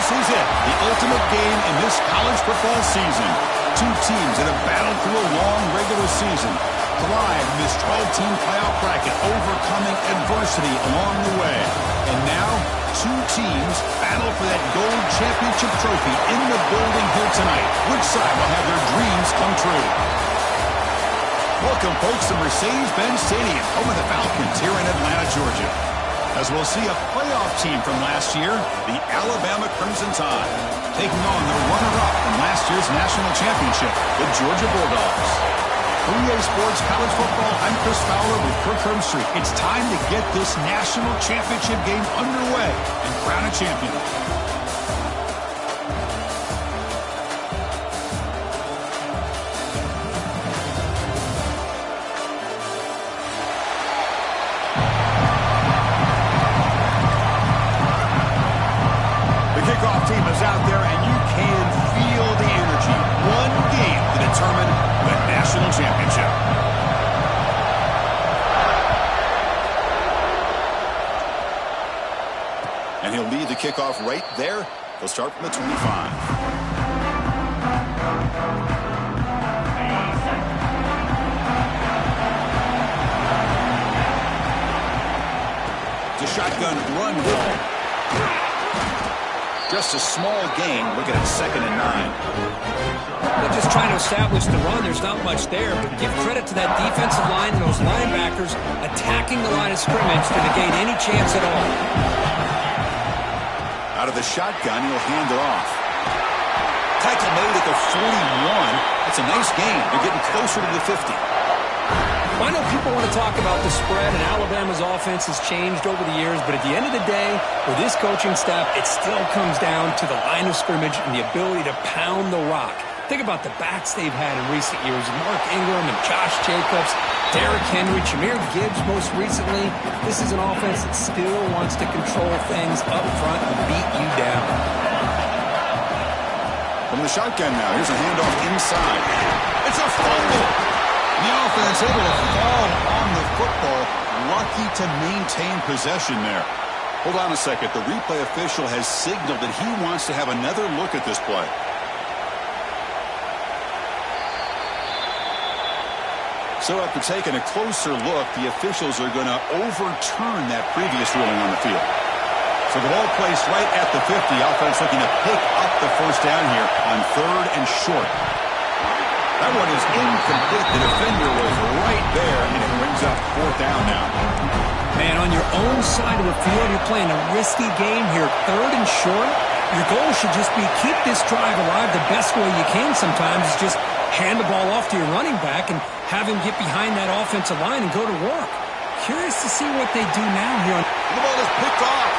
This is it, the ultimate game in this college football season. Two teams that have battled through a long regular season, thrived in this 12-team playoff bracket, overcoming adversity along the way. And now, two teams battle for that gold championship trophy in the building here tonight. Which side will have their dreams come true? Welcome, folks, to Mercedes-Benz Stadium, home of the Falcons here in Atlanta, Georgia. As we'll see a playoff team from last year, the Alabama Crimson Tide, taking on the runner-up from last year's national championship, the Georgia Bulldogs. For EA Sports College Football, I'm Chris Fowler with Kirk Herbstreit. It's time to get this national championship game underway and crown a champion. Kickoff team is out there, and you can feel the energy. One game to determine the national championship. And he'll lead the kickoff right there. He'll start from the 25. The shotgun run ball. Just a small gain. Look at it, 2nd and 9. They're just trying to establish the run. There's not much there, but give credit to that defensive line and those linebackers attacking the line of scrimmage to negate any chance at all. Out of the shotgun, he'll hand it off. Tackle made at the 41. That's a nice gain. They're getting closer to the 50. I know people want to talk about the spread, and Alabama's offense has changed over the years, but at the end of the day, with this coaching staff, it still comes down to the line of scrimmage and the ability to pound the rock. Think about the backs they've had in recent years. Mark Ingram and Josh Jacobs, Derrick Henry, Jahmyr Gibbs most recently. This is an offense that still wants to control things up front and beat you down. From the shotgun now, here's a handoff inside. It's a fumble! The offense able to fall on the football, lucky to maintain possession there. Hold on a second. The replay official has signaled that he wants to have another look at this play. So after taking a closer look, the officials are going to overturn that previous ruling on the field. So the ball placed right at the 50. Offense looking to pick up the first down here on 3rd and short. That one is incomplete. The defender was right there, and it brings up 4th down now. Man, on your own side of the field, you're playing a risky game here. 3rd and short. Your goal should just be keep this drive alive the best way you can sometimes is just hand the ball off to your running back and have him get behind that offensive line and go to work. Curious to see what they do now here. The ball is picked off.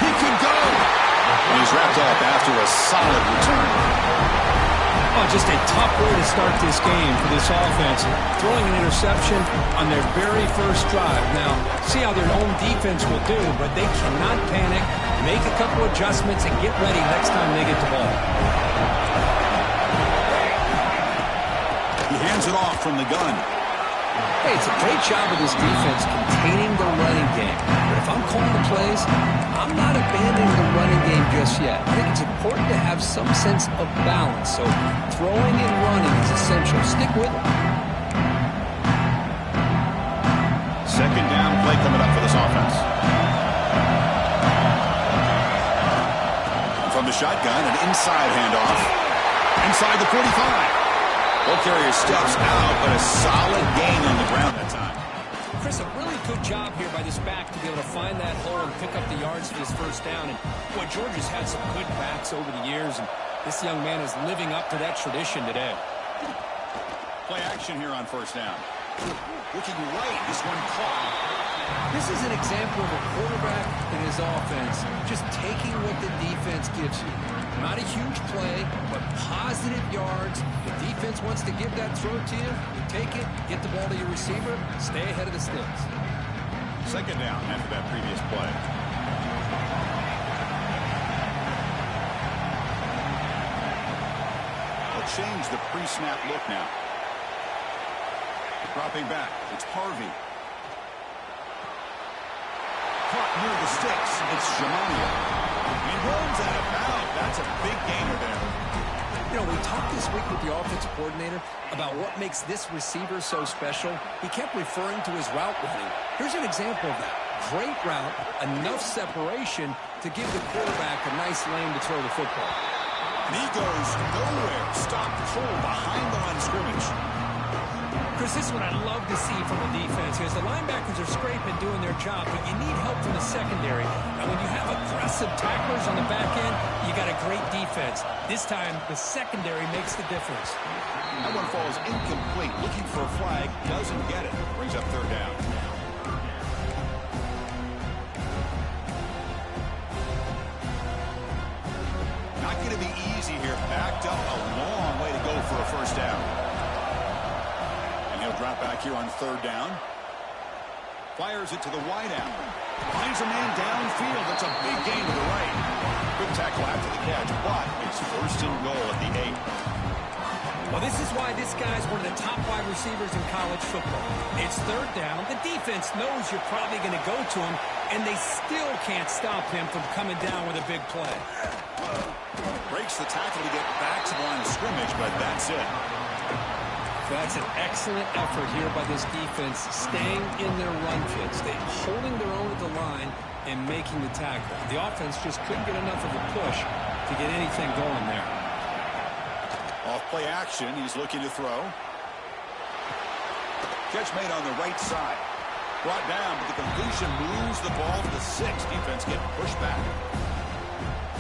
He can go. And he's wrapped up after a solid return. Oh, just a tough way to start this game for this offense. Throwing an interception on their very first drive. Now, see how their own defense will do, but they cannot panic. Make a couple adjustments and get ready next time they get the ball. He hands it off from the gun. Hey, it's a great job of this defense containing the running game. But if I'm calling the plays, I'm not abandoning the running game just yet. I think it's important to have some sense of balance. So throwing and running is essential. Stick with it. 2nd down play coming up for this offense. And from the shotgun, an inside handoff. Inside the 45. Ball carrier steps out, but a solid gain on the ground that time. Chris, a really good job here by this back to be able to find that hole and pick up the yards for his first down. And boy, Georgia's had some good backs over the years, and this young man is living up to that tradition today. Play action here on 1st down. Looking right, this one caught. This is an example of a quarterback and his offense just taking what the defense gives you. Not a huge play, but positive yards. The defense wants to give that throw to you. You take it, get the ball to your receiver, stay ahead of the sticks. 2nd down after that previous play. They'll change the pre-snap look now. Dropping back, it's Harvey. Caught near the sticks, it's Jamania. He runs out of bounds. That's a big gainer there. You know, we talked this week with the offensive coordinator about what makes this receiver so special. He kept referring to his route running. Here's an example of that. Great route, enough separation to give the quarterback a nice lane to throw the football. And he goes nowhere. Stopped cold behind the line of scrimmage. Chris, this is what I love to see from the defense is the linebackers are scraping, doing their job, but you need help from the secondary. And when you have aggressive tacklers on the back end, you got a great defense. This time, the secondary makes the difference. That one falls incomplete. Looking for a flag, doesn't get it. Brings up third down. Not going to be easy here. Backed up a long way to go for a first down. And he'll drop back here on third down. Fires it to the wide out. Finds a man downfield. That's a big gain to the right. Good tackle after the catch, but it's first and goal at the 8. Well, this is why this guy's one of the top 5 receivers in college football. It's third down. The defense knows you're probably going to go to him, and they still can't stop him from coming down with a big play. Breaks the tackle to get back to the line of scrimmage, but that's it. That's an excellent effort here by this defense, staying in their run fits. They're holding their own at the line and making the tackle. The offense just couldn't get enough of a push to get anything going there. Off play action, he's looking to throw. Catch made on the right side. Brought down, but the completion moves the ball to the 6. Defense getting pushed back.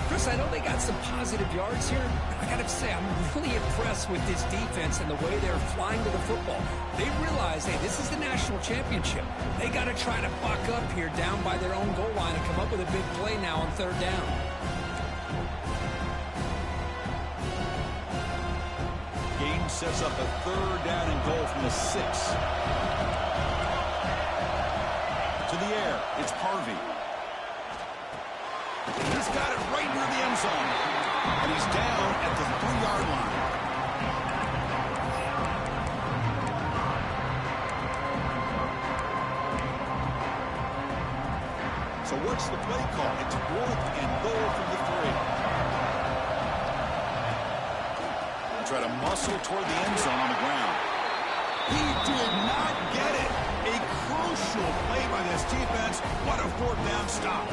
Chris, I know they got some positive yards here. I got to say, I'm really impressed with this defense and the way they're flying to the football. They realize, hey, this is the national championship. They got to try to buck up here down by their own goal line and come up with a big play now on third down. Game sets up a third down and goal from the 6. To the air, it's Harvey. He's got it right near the end zone. And he's down at the 3-yard line. So what's the play call? It's 4th and goal from the 3. Try to muscle toward the end zone on the ground. He did not get it. A crucial play by this defense. What a 4th down stop.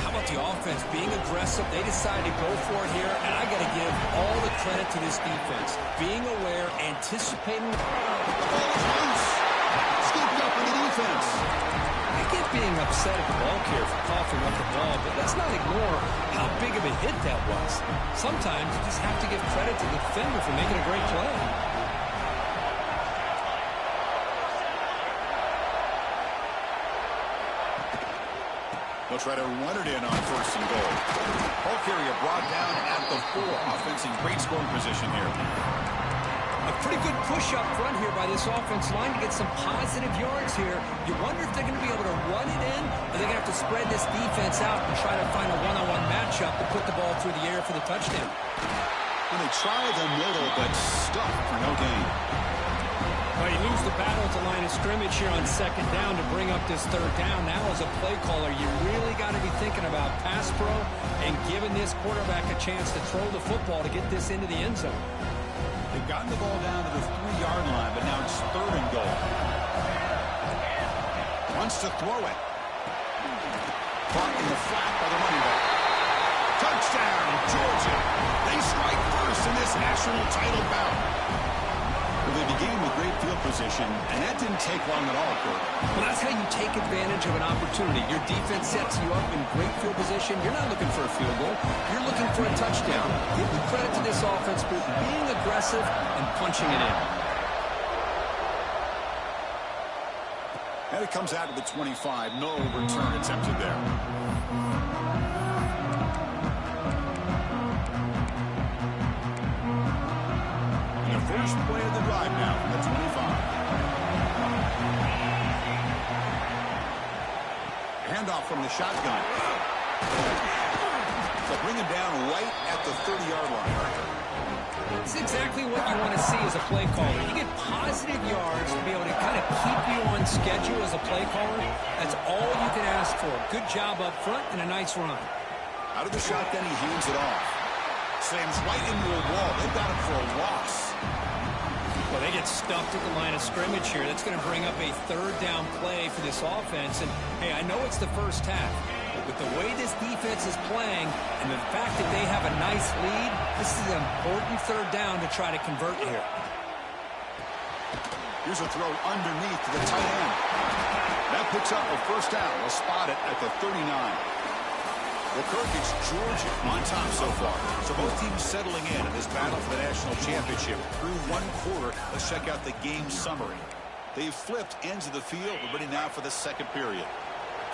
How about the offense being aggressive? They decided to go for it here, and I got to give all the credit to this defense. Being aware, anticipating. The ball is loose. Scooped up in the defense. I get being upset at the ball carrier for coughing up the ball, but let's not ignore how big of a hit that was. Sometimes you just have to give credit to the defender for making a great play. They'll try to run it in on 1st and goal. Ball carrier brought down at the 4. Offense in great scoring position here. A pretty good push up front here by this offense line to get some positive yards here. You wonder if they're going to be able to run it in, or they're going to have to spread this defense out and try to find a one-on-one matchup to put the ball through the air for the touchdown. And they try the middle, but stuck for no gain. Well, you lose the battle at the line of scrimmage here on 2nd down to bring up this 3rd down. Now, as a play caller, you really got to be thinking about pass pro and giving this quarterback a chance to throw the football to get this into the end zone. They've gotten the ball down to the 3-yard line, but now it's 3rd and goal. Wants to throw it. Caught in the flat by the running back. Touchdown, Georgia. They strike first in this national title bout. Well, they began with great field position, and that didn't take long at all, Kurt. Well, that's how you take advantage of an opportunity. Your defense sets you up in great field position. You're not looking for a field goal. You're looking for a touchdown. Give the credit to this offense for being aggressive and punching it in. And it comes out to the 25. No return attempted there. First play of the drive now from the 25. Handoff from the shotgun. So bring him down right at the 30-yard line. It's exactly what you want to see as a play caller. You get positive yards to be able to kind of keep you on schedule as a play caller. That's all you can ask for. Good job up front and a nice run. Out of the shotgun, he hands it off. Slams right into a wall. They've got him for a loss. Well, they get stuffed at the line of scrimmage here. That's going to bring up a third down play for this offense. And, hey, I know it's the first half, but with the way this defense is playing and the fact that they have a nice lead, this is an important third down to try to convert here. Here's a throw underneath to the tight end. That picks up a first down. We'll spot it at the 39. Well, Kirk, it's Georgia on top so far. So both teams settling in this battle for the national championship. Through one quarter, let's check out the game summary. They've flipped ends of the field. We're ready now for the second period.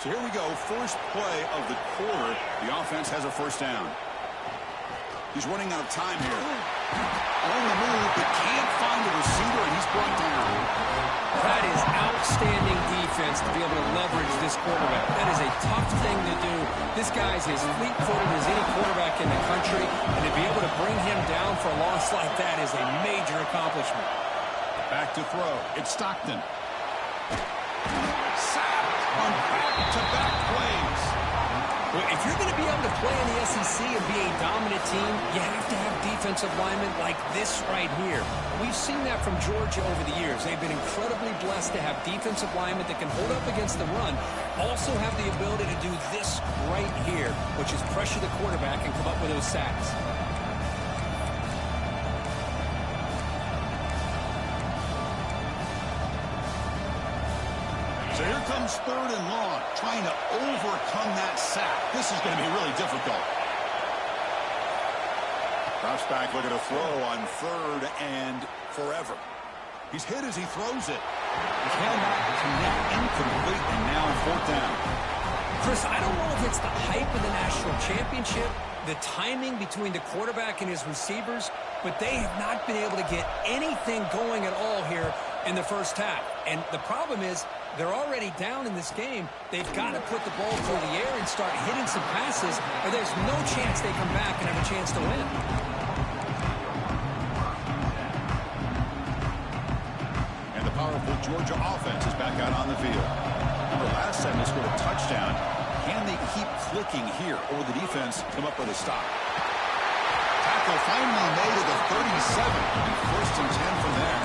So here we go. First play of the quarter. The offense has a first down. He's running out of time here. On the move, but can't find a receiver, and he's brought down. That is outstanding defense to be able to leverage this quarterback. That is a tough thing to do. This guy's as fleet-footed as any quarterback in the country, and to be able to bring him down for a loss like that is a major accomplishment. Back to throw. It's Stockton. Sacked on back-to-back plays. Well, if you're going to be able to play in the SEC and be a dominant team, you have to have defensive linemen like this right here. We've seen that from Georgia over the years. They've been incredibly blessed to have defensive linemen that can hold up against the run, also have the ability to do this right here, which is pressure the quarterback and come up with those sacks. So here comes third and long, trying to overcome that sack. This is going to be really difficult. Drops back, looking to throw on third and forever. He's hit as he throws it. Cannot connect, incomplete, and now fourth down. Chris, I don't know if it's the hype of the national championship, the timing between the quarterback and his receivers, but they have not been able to get anything going at all here in the first half. And the problem is they're already down in this game. They've got to put the ball through the air and start hitting some passes, or there's no chance they come back and have a chance to win. And the powerful Georgia offense is back out on the field. Remember, last time they scored a touchdown. Can they keep clicking here, or will the defense come up with a stop? Tackle finally made at the 37. First and 10 from there.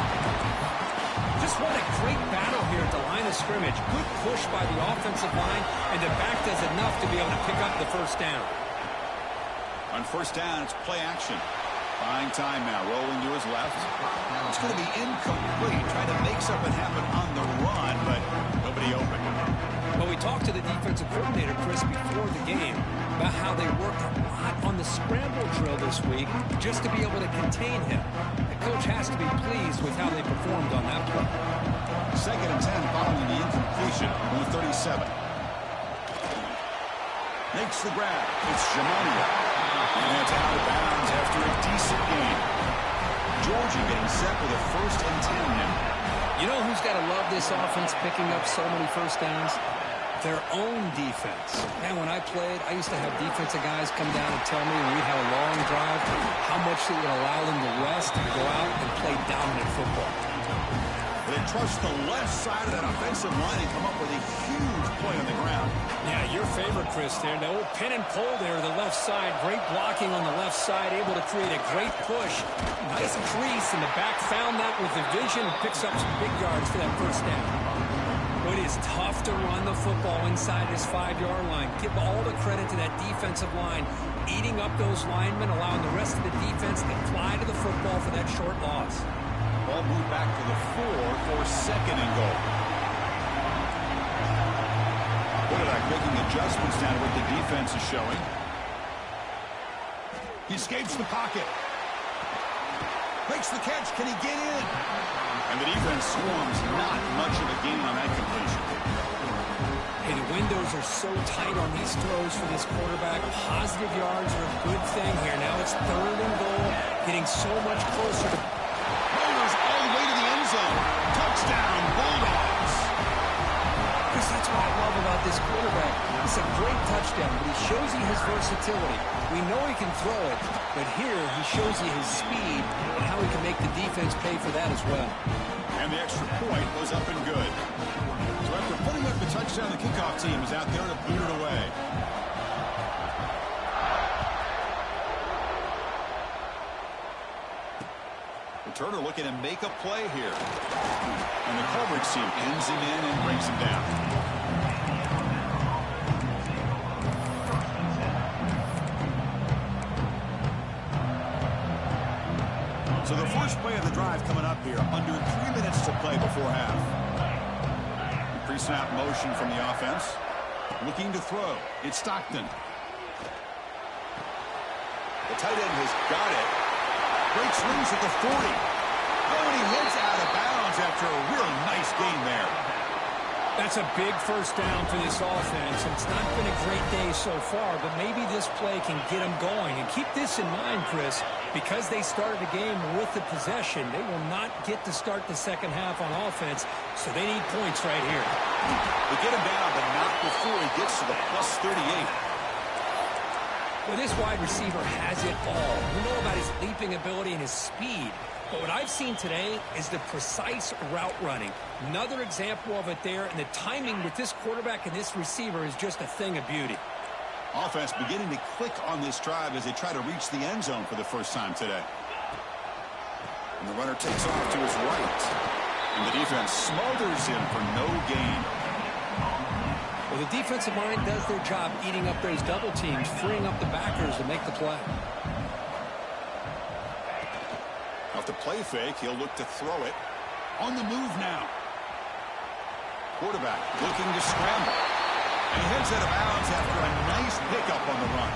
Just what a great battle here at the line of scrimmage. Good push by the offensive line, and the back does enough to be able to pick up the first down. On first down, it's play action. Buying time now, rolling to his left. It's going to be incomplete. Trying to make something happen on the run, but nobody open. Well, we talked to the defensive coordinator, Chris, before the game about how they worked a lot on the scramble drill this week just to be able to contain him. The coach has to be pleased with how they performed on that play. Second and 10 following the incompletion on the 37. Makes the grab. It's Jamonia. And that's out of bounds after a decent game. Georgia getting set with a first and 10 now. You know who's got to love this offense picking up so many first downs? Their own defense. Man, when I played, I used to have defensive guys come down and tell me when we'd have a long drive how much it would allow them to rest and go out and play dominant football. They trust the left side of that offensive line and come up with a huge play on the ground. Yeah, your favorite, Chris, there. The old pin and pull there, the left side. Great blocking on the left side, able to create a great push. Nice crease, and the back found that with the vision and picks up some big yards for that first down. It is tough to run the football inside this 5-yard line. Give all the credit to that defensive line, eating up those linemen, allowing the rest of the defense to fly to the football for that short loss. Ball moved back to the 4 for second and goal. Quarterback making adjustments now to what the defense is showing. He escapes the pocket. Makes the catch. Can he get in? And the defense swarms. Not much of a gain on that completion. Hey, the windows are so tight on these throws for this quarterback. Positive yards are a good thing here. Now it's third and goal, getting so much closer to... Bowlers all the way to the end zone. Touchdown, Bulldogs. Chris, that's what I love about this quarterback. It's a great touchdown, but he shows you his versatility. We know he can throw it, but here he shows you his speed and how he can make the defense pay for that as well. And the extra point was up and good. So after putting up the touchdown, the kickoff team is out there to boot it away. returner looking to make a play here. And the coverage team ends him in and brings him down. So the first play of the drive coming up here. Under 3 minutes to play before half. Pre-snap motion from the offense. Looking to throw. It's Stockton. The tight end has got it. Breaks loose at the 40. Oh, and he heads out of bounds after a real nice gain there. That's a big first down for this offense. And it's not been a great day so far, but maybe this play can get them going. And keep this in mind, Chris, because they started the game with the possession, they will not get to start the second half on offense, so they need points right here. They get him down, but not before he gets to the plus 38. Well, this wide receiver has it all. We know about his leaping ability and his speed. But what I've seen today is the precise route running. Another example of it there, and the timing with this quarterback and this receiver is just a thing of beauty. Offense beginning to click on this drive as they try to reach the end zone for the first time today. And the runner takes off to his right. And the defense smothers him for no gain. Well, the defensive line does their job eating up those double teams, freeing up the backers to make the play. Off the play fake, he'll look to throw it. On the move now. Quarterback looking to scramble. And he heads out of bounds after a nice pickup on the run.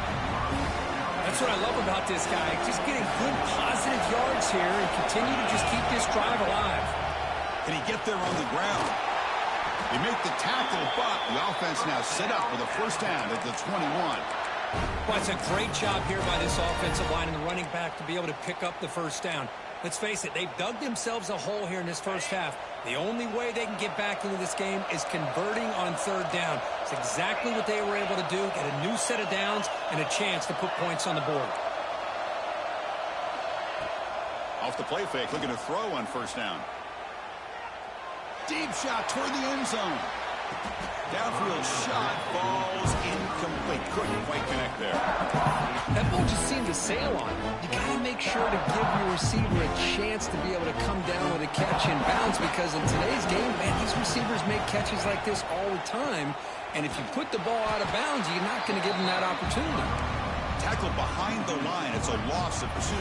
That's what I love about this guy. Just getting good positive yards here and continue to just keep this drive alive. Can he get there on the ground? They make the tackle, but the offense now set up with a first down at the 21. Well, it's a great job here by this offensive line and the running back to be able to pick up the first down. Let's face it, they've dug themselves a hole here in this first half. The only way they can get back into this game is converting on third down. It's exactly what they were able to do, get a new set of downs and a chance to put points on the board. Off the play fake, looking to throw on first down. Deep shot toward the end zone. Downfield shot falls incomplete. Couldn't quite connect there. That ball just seemed to sail on. You got to make sure to give your receiver a chance to be able to come down with a catch in bounds, because in today's game, man, these receivers make catches like this all the time. And if you put the ball out of bounds, you're not going to give them that opportunity. Tackled behind the line. It's a loss of 2.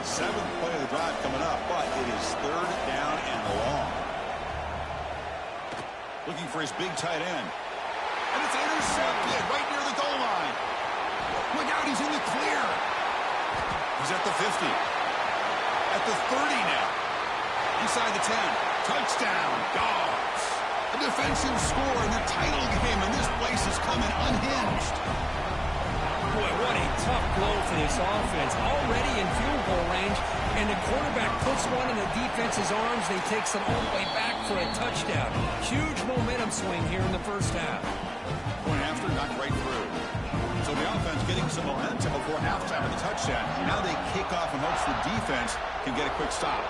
Seventh play of the drive coming up, but it is third down and long. Looking for his big tight end. And it's intercepted right near the goal line. Look out, he's in the clear. He's at the 50. At the 30 now. Inside the 10. Touchdown, Dogs. A defensive score in the title game, and this place is coming unhinged. Boy, what a tough blow for this offense. Already in field goal range, and the quarterback puts one in the defense's arms. They takes it all the way back for a touchdown. Huge momentum swing here in the first half. Point after, knocked right through. So the offense getting some momentum before halftime with the touchdown. Now they kick off in hopes the defense can get a quick stop.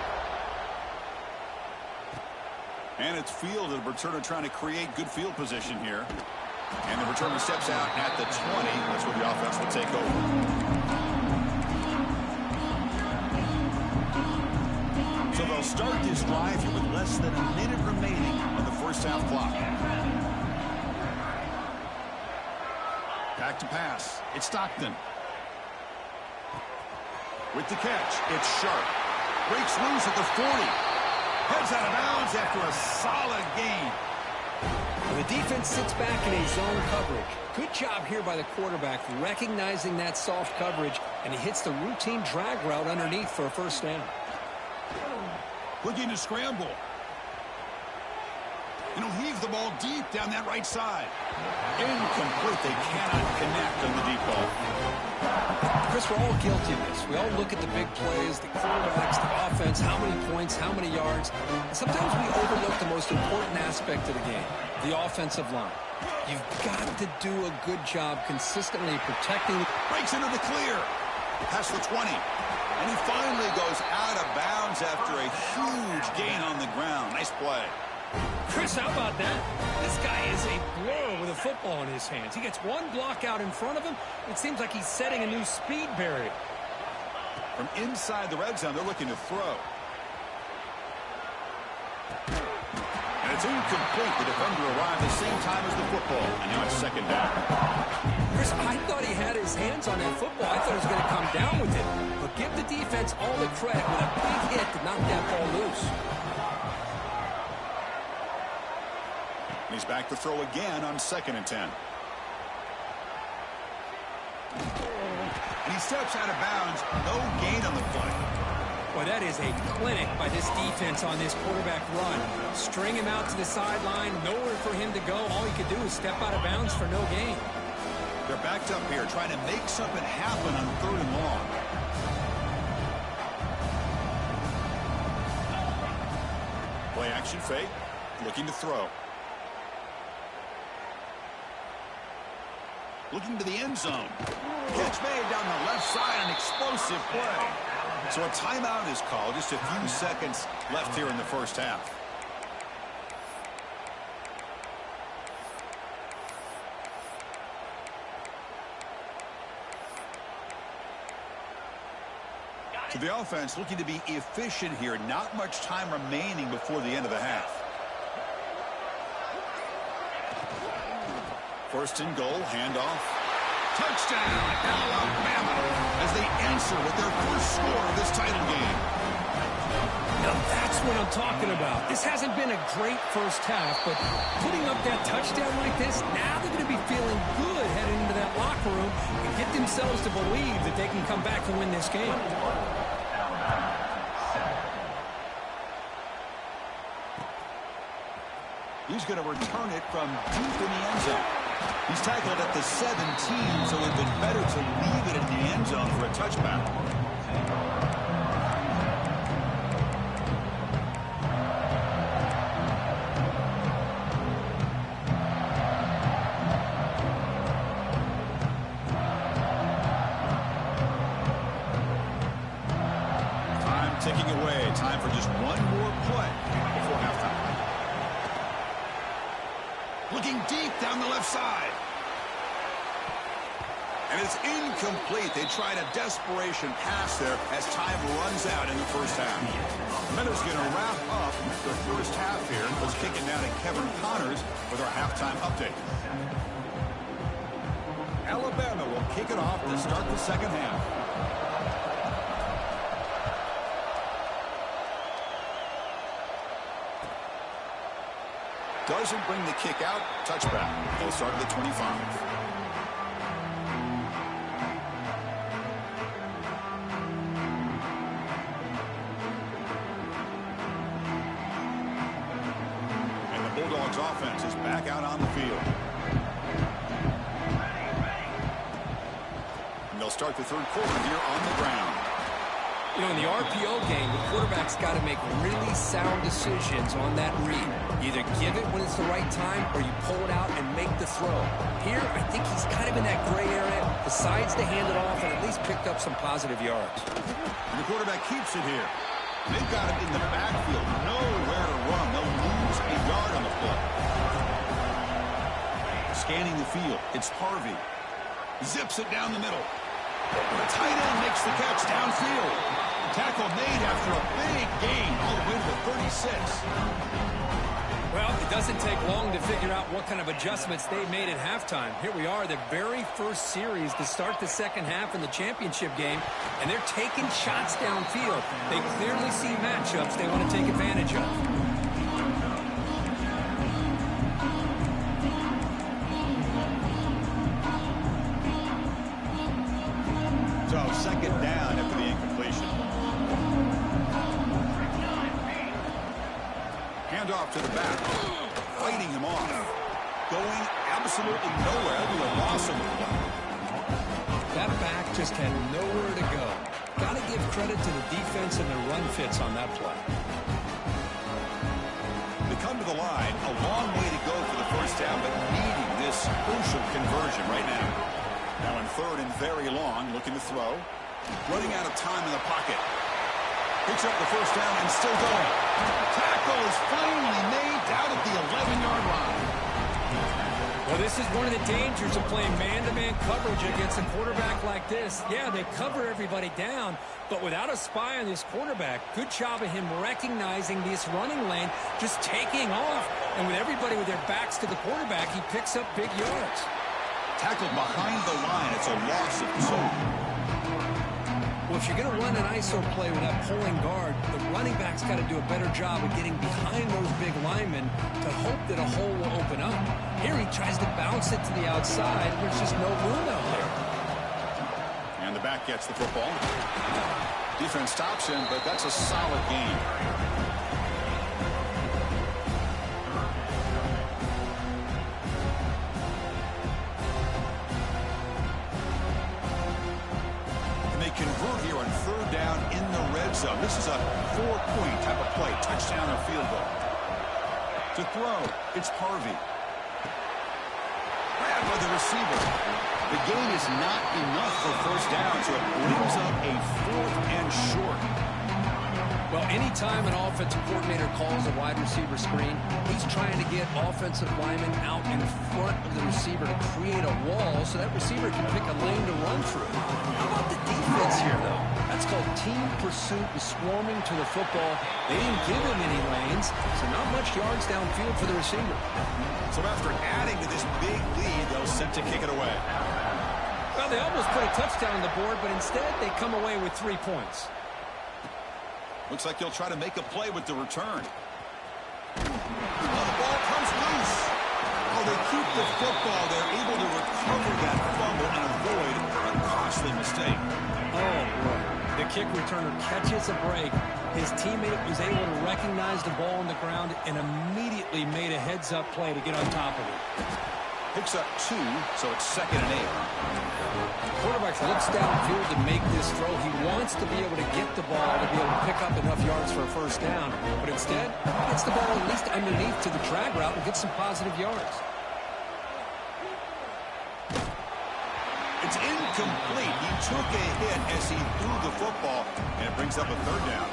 And it's field, the returner trying to create good field position here. And the returner steps out at the 20. That's where the offense will take over. So they'll start this drive here with less than a minute remaining on the first half clock. Back to pass. It's Stockton. With the catch, it's Sharp. Breaks loose at the 40. Heads out of bounds after a solid gain. The defense sits back in a zone coverage. Good job here by the quarterback, recognizing that soft coverage, and he hits the routine drag route underneath for a first down. Looking to scramble. And he'll heave the ball deep down that right side. Incomplete. They cannot connect on the deep ball. Chris, we're all guilty of this. We all look at the big plays, the quarterbacks, the offense, how many points, how many yards. And sometimes we overlook the most important aspect of the game, the offensive line. You've got to do a good job consistently protecting. Breaks into the clear. Past the 20. And he finally goes out of bounds after a huge gain on the ground. Nice play. Chris, how about that? This guy is a blur with a football in his hands. He gets one block out in front of him. It seems like he's setting a new speed barrier. From inside the red zone, they're looking to throw. And it's incomplete. The defender arrived the same time as the football. And now it's second down. Chris, I thought he had his hands on that football. I thought he was going to come down with it. But give the defense all the credit with a big hit to knock that ball loose. He's back to throw again on 2nd and 10. And he steps out of bounds. No gain on the play. Well, that is a clinic by this defense on this quarterback run. String him out to the sideline, nowhere for him to go. All he could do is step out of bounds for no gain. They're backed up here, trying to make something happen on 3rd and long. Play action fake, looking to throw. Looking to the end zone. Catch made down the left side, an explosive play. So a timeout is called. Just a few seconds left here in the first half. So the offense looking to be efficient here. Not much time remaining before the end of the half. 1st and goal, handoff. Touchdown, Alabama, as they answer with their first score of this title game. Now that's what I'm talking about. This hasn't been a great first half, but putting up that touchdown like this, now they're going to be feeling good heading into that locker room and get themselves to believe that they can come back and win this game. He's going to return it from deep in the end zone. He's tackled at the 17, so it would have been better to leave it in the end zone for a touchback. Time ticking away. Time for just one more play before halftime. Looking deep down the left side. And it's incomplete. They tried a desperation pass there as time runs out in the first half. Miller's going to wrap up the first half here. Let's kick it down to Kevin Connors with our halftime update. Alabama will kick it off to start the second half. Doesn't bring the kick out. Touchback. They'll start at the 25. And the Bulldogs offense is back out on the field. And they'll start the 3rd quarter here on the ground. You know, in the RPO game, the quarterback's got to make really sound decisions on that read. Either give it when it's the right time or you pull it out and make the throw. Here, I think he's kind of in that gray area, decides to hand it off and at least picked up some positive yards. And the quarterback keeps it here. They've got him in the backfield. Nowhere to run. They'll lose a yard on the play. Scanning the field. It's Harvey. Zips it down the middle. The tight end makes the catch downfield. Tackle made after a big gain all the way to the 36. Well, it doesn't take long to figure out what kind of adjustments they made at halftime. Here we are, the very first series to start the second half in the championship game, and they're taking shots downfield. They clearly see matchups they want to take advantage of. So, second down after the incompletion. Handoff to the back. Fighting him off. Going absolutely nowhere. It'll be a loss of the play. That back just had nowhere to go. Got to give credit to the defense and the run fits on that play. They come to the line. A long way to go for the first down, but needing this crucial conversion right now. Now in 3rd and very long, looking to throw. Running out of time in the pocket. Picks up the first down and still going. Tackle is finally made down at the 11-yard line. Well, this is one of the dangers of playing man-to-man coverage against a quarterback like this. Yeah, they cover everybody down, but without a spy on this quarterback, good job of him recognizing this running lane, just taking off. And with everybody with their backs to the quarterback, he picks up big yards. Tackled behind the line. It's a loss of 2. Well, if you're going to run an ISO play with that pulling guard, the running back's got to do a better job of getting behind those big linemen to hope that a hole will open up. Here he tries to bounce it to the outside. There's just no room out there. And the back gets the football. Defense stops him, but that's a solid gain. Convert here on 3rd down in the red zone. This is a 4-point type of play, touchdown or field goal. To throw, it's Harvey. Grabbed by the receiver. The gain is not enough for 1st down, so it brings up a 4th and short. Well, anytime an offensive coordinator calls a wide receiver screen, he's trying to get offensive linemen out in front of the receiver to create a wall so that receiver can pick a lane to run through. How about the defense here, though? That's called team pursuit and swarming to the football. They didn't give him any lanes, so not much yards downfield for the receiver. So after adding to this big lead, they'll set to kick it away. Well, they almost put a touchdown on the board, but instead they come away with 3 points. Looks like he'll try to make a play with the return. Oh, the ball comes loose. Oh, they keep the football. They're able to recover that fumble and avoid a costly mistake. Oh, boy. The kick returner catches a break. His teammate was able to recognize the ball on the ground and immediately made a heads-up play to get on top of it. Picks up 2, so it's 2nd and 8. Quarterback looks downfield to make this throw. He wants to be able to get the ball to be able to pick up enough yards for a 1st down. But instead, gets the ball at least underneath to the drag route and gets some positive yards. It's incomplete. He took a hit as he threw the football, and it brings up a 3rd down.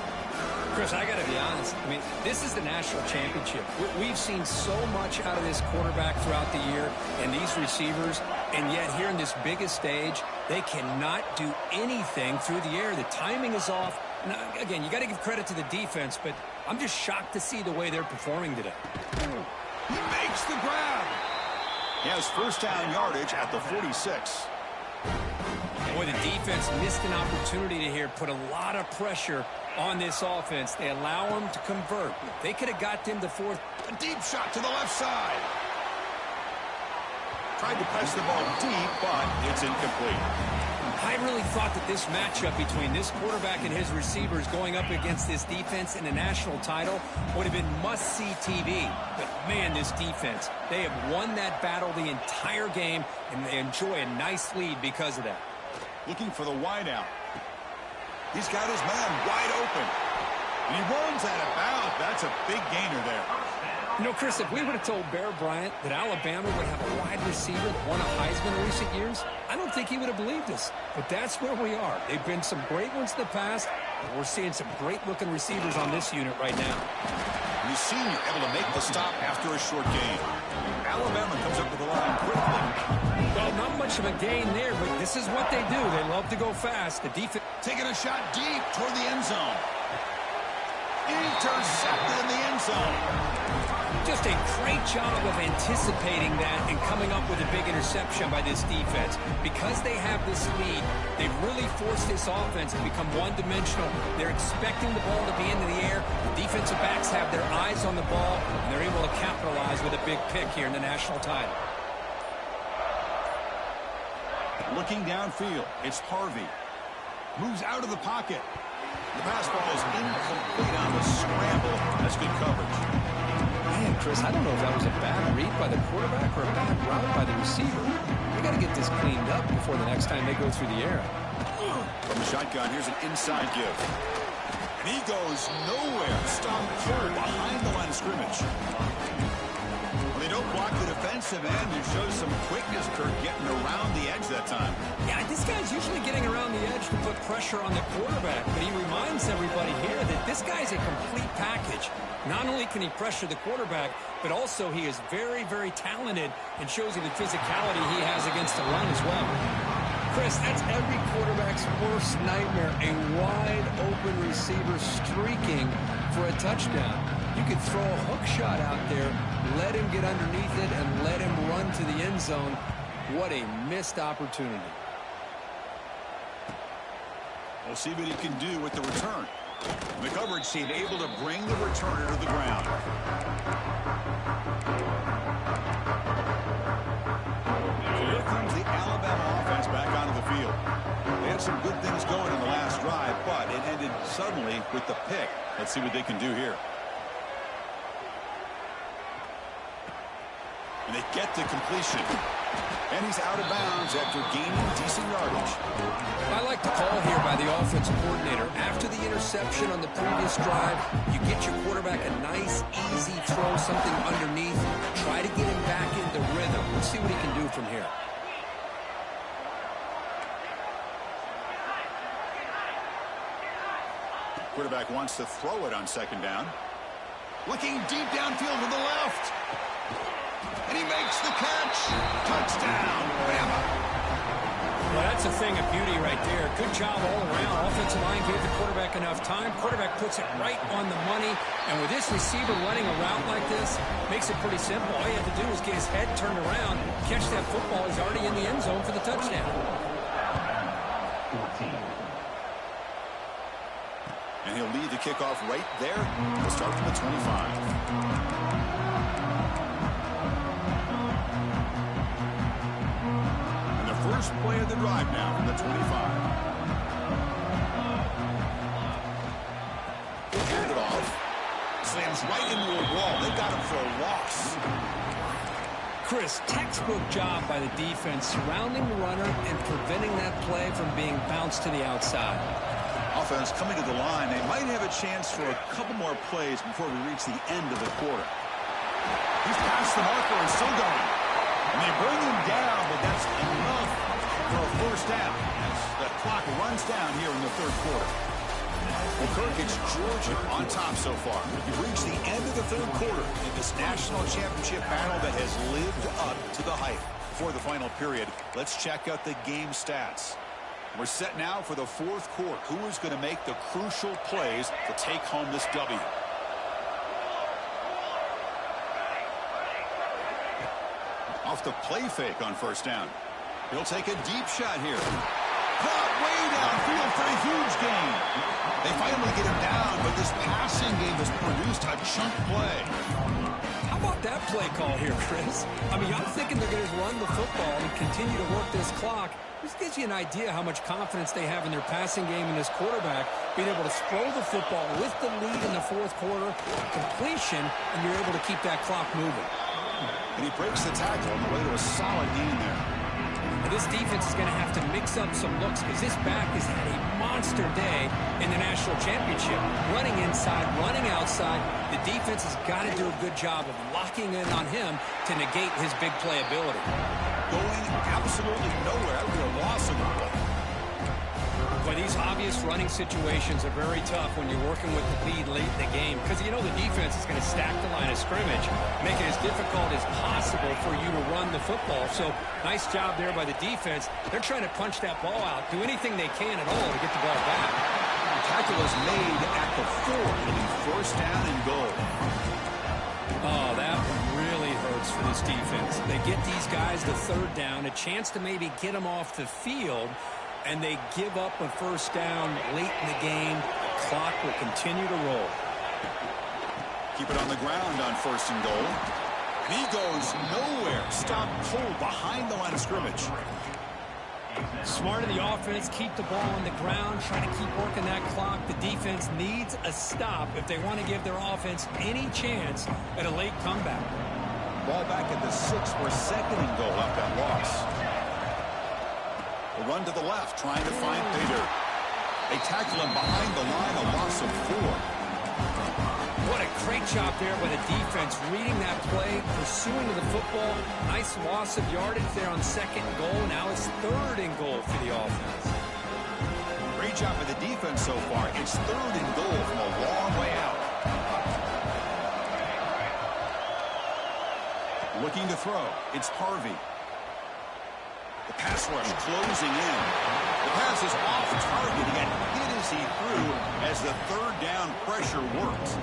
Chris, I got to be honest. I mean, this is the national championship. We've seen so much out of this quarterback throughout the year and these receivers, and yet here in this biggest stage, they cannot do anything through the air. The timing is off. Now, again, you got to give credit to the defense, but I'm just shocked to see the way they're performing today. He makes the grab. He has 1st down yardage at the 46. Boy, the defense missed an opportunity to here, put a lot of pressure on this offense. They allow them to convert. They could have got them to 4th. A deep shot to the left side. Tried to press the ball deep, but it's incomplete. I really thought that this matchup between this quarterback and his receivers going up against this defense in a national title would have been must-see TV. But, man, this defense, they have won that battle the entire game, and they enjoy a nice lead because of that. Looking for the wideout. He's got his man wide open. And he runs out of bounds. That's a big gainer there. You know, Chris, if we would have told Bear Bryant that Alabama would have a wide receiver that won a Heisman in recent years, I don't think he would have believed us. But that's where we are. They've been some great ones in the past, and we're seeing some great-looking receivers on this unit right now. The senior able to make the stop after a short gain. Alabama comes up to the line quickly. Well, not much of a gain there, but this is what they do. They love to go fast. The defense taking a shot deep toward the end zone. Intercepted in the end zone. Just a great job of anticipating that and coming up with a big interception by this defense. Because they have this lead, they've really forced this offense to become one-dimensional. They're expecting the ball to be into the air. The defensive backs have their eyes on the ball, and they're able to capitalize with a big pick here in the national title. Looking downfield, it's Harvey. Moves out of the pocket. The pass ball is incomplete on the scramble. That's good coverage. Man, Chris, I don't know if that was a bad read by the quarterback or a bad route by the receiver. We got to get this cleaned up before the next time they go through the air. From the shotgun, here's an inside give. And he goes nowhere. Stopped cold behind the line of scrimmage. Well, they don't block the defensive end and shows some quickness, Kirk, getting around the edge that time. Yeah, this guy's usually getting around the edge to put pressure on the quarterback, but he reminds everybody here that this guy's a complete package. Not only can he pressure the quarterback, but also he is very, very talented and shows you the physicality he has against the run as well. Chris, that's every quarterback's worst nightmare, a wide-open receiver streaking for a touchdown. You could throw a hook shot out there, let him get underneath it, and let him run to the end zone. What a missed opportunity. We'll see what he can do with the return. The coverage team able to bring the returner to the ground. Here comes the Alabama offense back onto the field. They had some good things going in the last drive, but it ended suddenly with the pick. Let's see what they can do here. And they get the completion. And he's out of bounds after gaining decent yardage. I like the call here by the offensive coordinator. After the interception on the previous drive, you get your quarterback a nice, easy throw, something underneath. Try to get him back into rhythm. Let's see what he can do from here. Quarterback wants to throw it on second down. Looking deep downfield to the left. And he makes the catch. Touchdown, Bama. Well, that's a thing of beauty right there. Good job all around. Offensive line gave the quarterback enough time. Quarterback puts it right on the money. And with this receiver running a route like this, makes it pretty simple. All you have to do is get his head turned around, catch that football. He's already in the end zone for the touchdown. And he'll lead the kickoff right there. We'll start from the 25. First play of the drive now from the 25. He'll hand it off. Slams right into a wall. They got him for a loss. Chris, textbook job by the defense surrounding the runner and preventing that play from being bounced to the outside. Offense coming to the line. They might have a chance for a couple more plays before we reach the end of the quarter. He's past the marker and still going. And they bring him down, but that's enough for a first down as the clock runs down here in the third quarter. Well, Kirk, it's Georgia on top so far. We've reached the end of the third quarter in this national championship battle that has lived up to the hype. For the final period, let's check out the game stats. We're set now for the fourth quarter. Who is going to make the crucial plays to take home this W? Off the play fake on first down. He'll take a deep shot here. Caught way downfield for a huge gain. They finally get him down, but this passing game has produced a chunk play. How about that play call here, Chris? I mean, I'm thinking they're going to run the football and continue to work this clock. This gives you an idea how much confidence they have in their passing game and this quarterback being able to throw the football with the lead in the fourth quarter, completion, and you're able to keep that clock moving. And he breaks the tackle on the way to a solid gain there. And this defense is going to have to mix up some looks because this back has had a monster day in the national championship. Running inside, running outside. The defense has got to do a good job of locking in on him to negate his big play ability. Going absolutely nowhere with a loss of the play. Well, these obvious running situations are very tough when you're working with the lead late in the game because you know the defense is going to stack the line of scrimmage, make it as difficult as possible for you to run the football. So nice job there by the defense. They're trying to punch that ball out, do anything they can at all to get the ball back. The tackle is made at the 4. It'll be first down and goal. Oh, that one really hurts for this defense. They get these guys the third down, a chance to maybe get them off the field, and they give up a first down late in the game. The clock will continue to roll. Keep it on the ground on first and goal. And he goes nowhere. Stop cold behind the line of scrimmage. Smart in the offense, keep the ball on the ground, try to keep working that clock. The defense needs a stop if they want to give their offense any chance at a late comeback. Ball back at the 6 for second and goal after that loss. A run to the left, trying to find Bader. They tackle him behind the line, a loss of 4. What a great job there by the defense, reading that play, pursuing to the football. Nice loss of yardage there on second and goal. Now it's third and goal for the offense. Great job by the defense so far. It's third and goal from a long way out. Looking to throw. It's Harvey. The pass rush closing in. The pass is off target. He got hit as he threw as the third down pressure worked.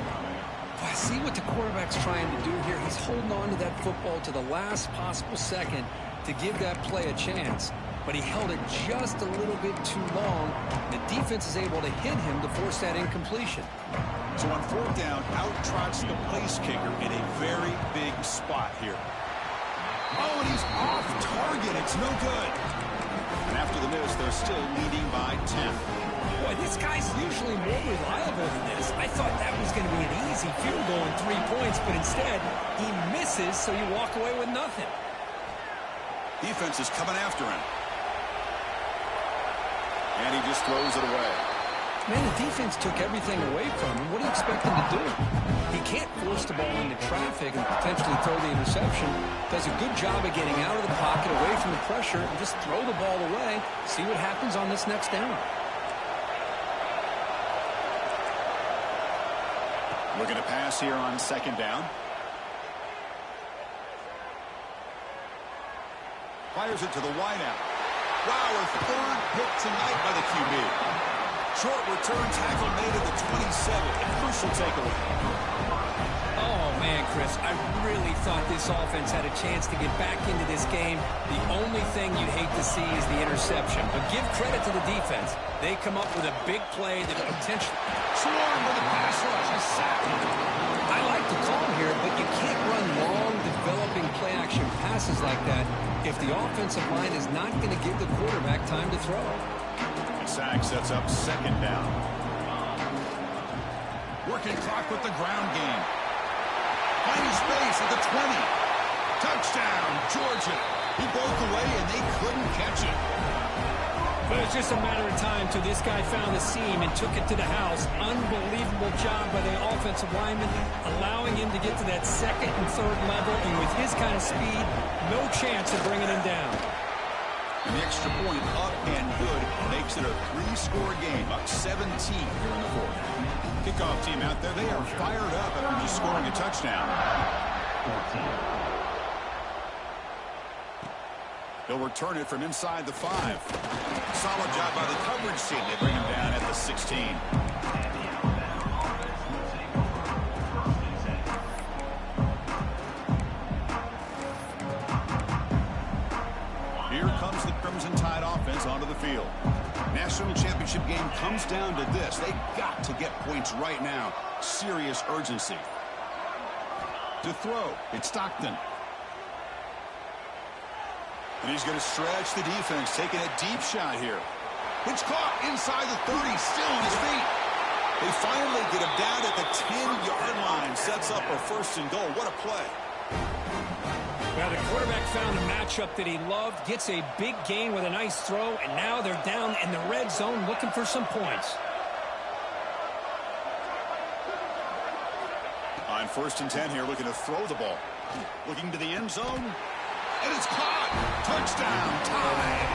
I see what the quarterback's trying to do here. He's holding on to that football to the last possible second to give that play a chance. But he held it just a little bit too long. The defense is able to hit him to force that incompletion. So on fourth down, out trots the place kicker in a very big spot here. Oh, and he's off target. It's no good. And after the miss, they're still leading by 10. Boy, this guy's usually more reliable than this. I thought that was going to be an easy field goal and 3 points, but instead, he misses, so you walk away with nothing. Defense is coming after him. And he just throws it away. Man, the defense took everything away from him. What do you expect him to do? He can't force the ball into traffic and potentially throw the interception. Does a good job of getting out of the pocket, away from the pressure, and just throw the ball away. See what happens on this next down. Looking to pass here on second down. Fires it to the wideout. Wow, a third pick tonight by the QB. Short return tackle made at the 27. A crucial takeaway. Oh, man, Chris, I really thought this offense had a chance to get back into this game. The only thing you'd hate to see is the interception. But give credit to the defense. They come up with a big play that potentially... Swarm with a pass rush. A sack. I like the call here, but you can't run long, developing play-action passes like that if the offensive line is not going to give the quarterback time to throw. The sack sets up second down. Working clock with the ground game. Finding space at the 20. Touchdown, Georgia. He broke away, and they couldn't catch it. But it's just a matter of time till this guy found the seam and took it to the house. Unbelievable job by the offensive lineman, allowing him to get to that second and third level. And with his kind of speed, no chance of bringing him down. And the extra point up and good makes it a 3-score game, up 17 here in the fourth. Kickoff team out there, they are fired up after just scoring a touchdown. They'll return it from inside the 5. Solid job by the coverage team. They bring him down at the 16. Here comes the Crimson Tide offense onto the field. National championship game comes down to this. They've got to get points right now. Serious urgency. To throw, it's Stockton. And he's going to stretch the defense, taking a deep shot here. It's caught inside the 30, still on his feet. They finally get him down at the 10-yard line. Sets up a first and goal. What a play. Well, the quarterback found a matchup that he loved, gets a big gain with a nice throw, and now they're down in the red zone looking for some points. On first and 10 here, looking to throw the ball. Looking to the end zone. And it's caught. Touchdown, Tide.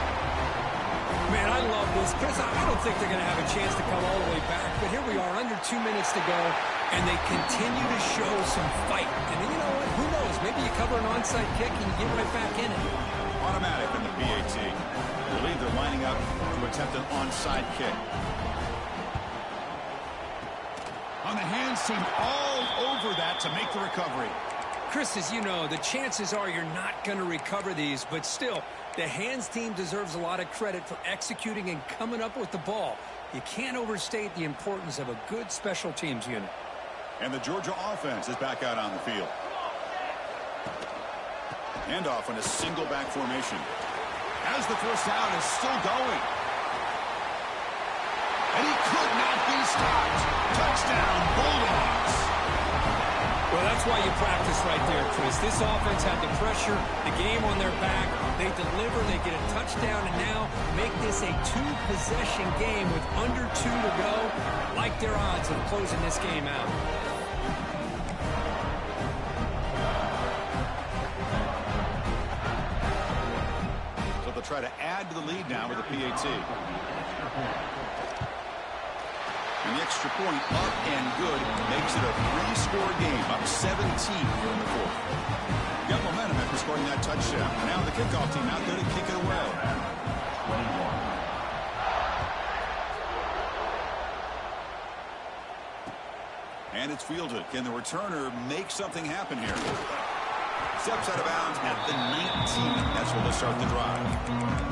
Man, I love this. Chris, I don't think they're going to have a chance to come all the way back. But here we are, under 2 minutes to go, and they continue to show some fight. And you know what? Who knows? Maybe you cover an onside kick and you get right back in it. Automatic in the PAT. I believe they're lining up to attempt an onside kick. On the hands team all over that to make the recovery. Chris, as you know, the chances are you're not going to recover these, but still, the hands team deserves a lot of credit for executing and coming up with the ball. You can't overstate the importance of a good special teams unit. And the Georgia offense is back out on the field. Handoff in a single back formation. As the first down is still going. And he could not be stopped. Touchdown, Bulldogs. Well, that's why you practice right there, Chris. This offense had the pressure, the game on their back. They deliver, they get a touchdown, and now make this a 2-possession game with under 2 to go. Like their odds of closing this game out. add to the lead now with a PAT. And the extra point up and good makes it a 3-score game, up 17 here in the fourth. Got momentum after scoring that touchdown. Now the kickoff team out there to kick it away. 21. And it's fielded. Can the returner make something happen here? Steps out of bounds at the 19. That's where they'll start the drive.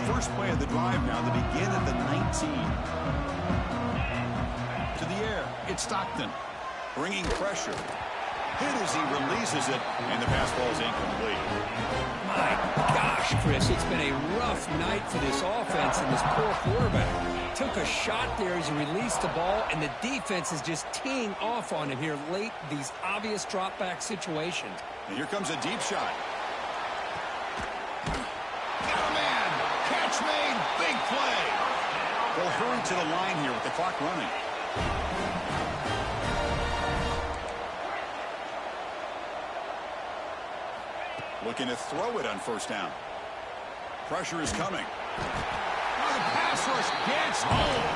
First play of the drive now to begin at the 19. To the air, it's Stockton. Bringing pressure. Hit as he releases it, and the pass ball is incomplete. My gosh, Chris, it's been a rough night for this offense and this poor quarterback. Took a shot there as he released the ball, and the defense is just teeing off on him here late, these obvious drop-back situations. And here comes a deep shot. Made, big play. They'll hurry to the line here with the clock running. Looking to throw it on first down. Pressure is coming. Oh, the pass rush gets home.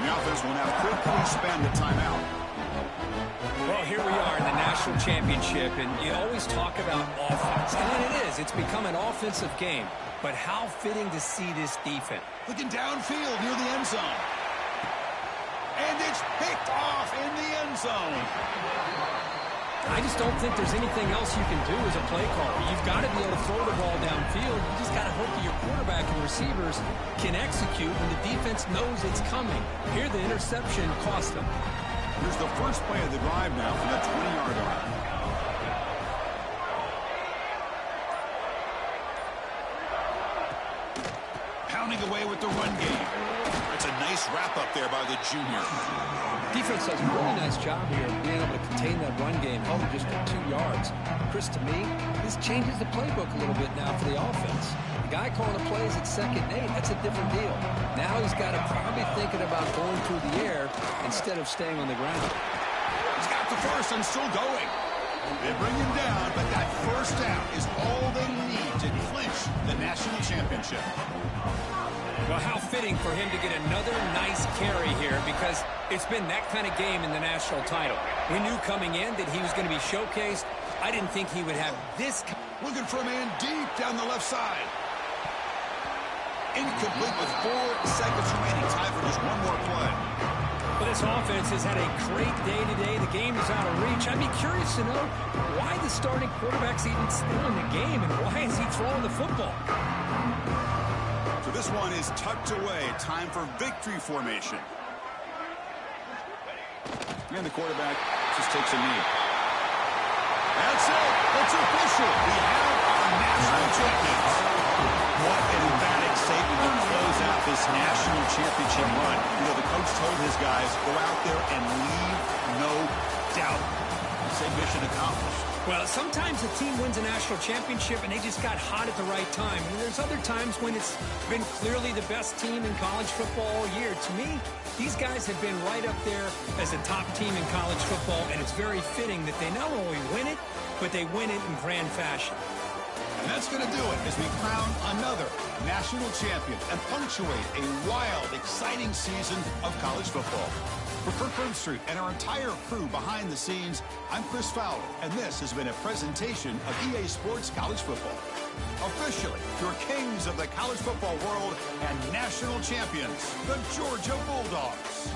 The offense will now quickly spend a timeout. Well, here we are in the national championship, and you always talk about offense. And it is. It's become an offensive game. But how fitting to see this defense. Looking downfield near the end zone. And it's picked off in the end zone. I just don't think there's anything else you can do as a play caller. You've got to be able to throw the ball downfield. You just got to hope that your quarterback and receivers can execute when the defense knows it's coming. Here, the interception cost them. Here's the first play of the drive now from that 20-yard line. Away with the run game. It's a nice wrap-up there by the junior. Defense does a really nice job here of being able to contain that run game, held it just for 2 yards. Chris, to me, this changes the playbook a little bit now for the offense. The guy calling the plays at 2nd and 8, that's a different deal. Now he's got to probably thinking about going through the air instead of staying on the ground. He's got the first and still going. They bring him down, but that first down is all they need to clinch the national championship. Well, how fitting for him to get another nice carry here, because it's been that kind of game in the national title. We knew coming in that he was going to be showcased. I didn't think he would have this. Looking for a man deep down the left side. Incomplete with 4 seconds remaining. Time for just one more play. Well, this offense has had a great day today. The game is out of reach. I'd be curious to know why the starting quarterback's even still in the game, and why is he throwing the football? So this one is tucked away. Time for victory formation. And the quarterback just takes a knee. That's it. It's official. We have our national champions. What an emphatic statement to close out this national championship run. You know, the coach told his guys, go out there and leave no doubt. Say mission accomplished. Well, sometimes a team wins a national championship and they just got hot at the right time. And there's other times when it's been clearly the best team in college football all year. To me, these guys have been right up there as a top team in college football, and it's very fitting that they not only win it, but they win it in grand fashion. And that's going to do it as we crown another national champion and punctuate a wild, exciting season of college football. For Kirk Herbstreit and our entire crew behind the scenes, I'm Chris Fowler, and this has been a presentation of EA Sports College Football. Officially, your kings of the college football world and national champions, the Georgia Bulldogs.